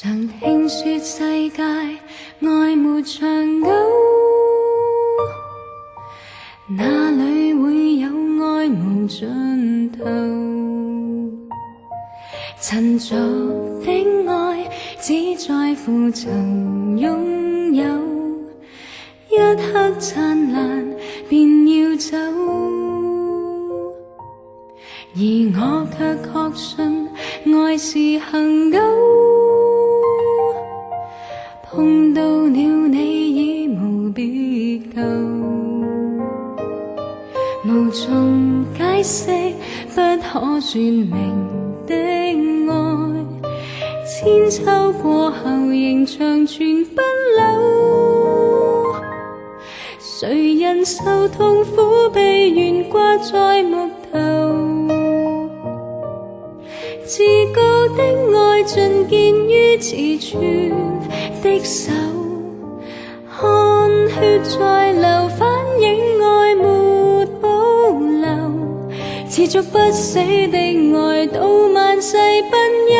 常聽說世界愛沒長久，哪裏會有愛無盡頭？陳俗的愛只在乎曾擁有，一刻燦爛便要走，而我卻確信愛是恆久。碰到了你已無別舊，無從解釋不可說明的愛，千秋過後仍長存不朽。誰人受痛苦被懸掛在木頭，至高的愛盡見於自存的手，汗血在流，反映愛沒保留，持續不死的愛到萬世不休，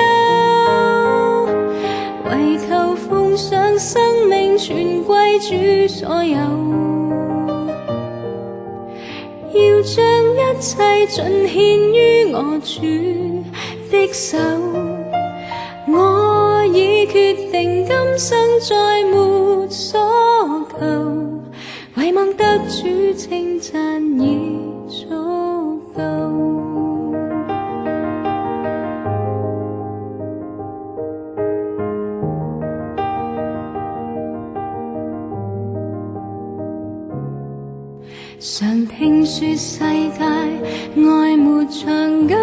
為求奉上生命全歸主所有，要將一切盡獻於我主的手。我已決定今生再沒所求，唯望得主稱讚已足夠。常聽說世界愛沒長久，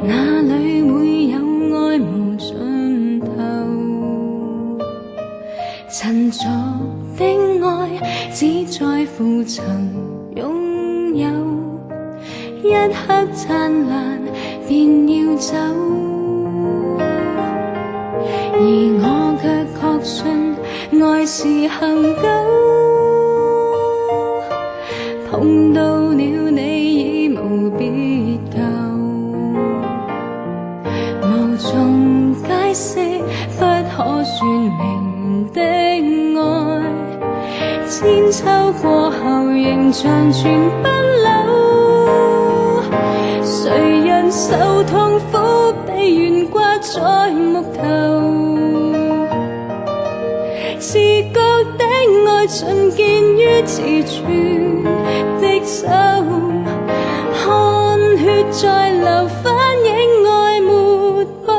哪裏會有愛無盡頭？陳俗的愛只在乎曾擁有，一刻燦爛便要走，而我卻確信愛是恆久。碰到了你已無別舊，無從解釋不可說明的愛，千秋過後仍長存不朽。誰人受痛苦被懸掛在木頭，至高的愛盡見於自存的手，汗血在流，反映愛沒保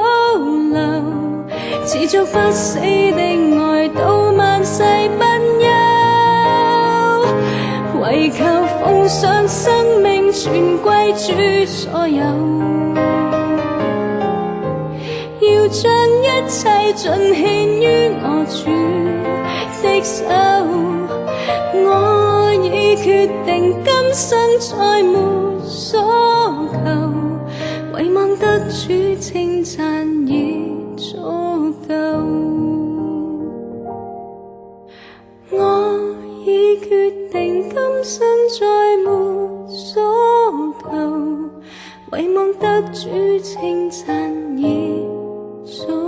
留，持續不死的愛到萬世不休，為求奉上生命全歸主所有，要將一切盡獻於我主的手。我已決定今生再沒所求，唯望得主稱讚已足夠。我已決定今生再沒所求，唯望得主稱讚已足夠。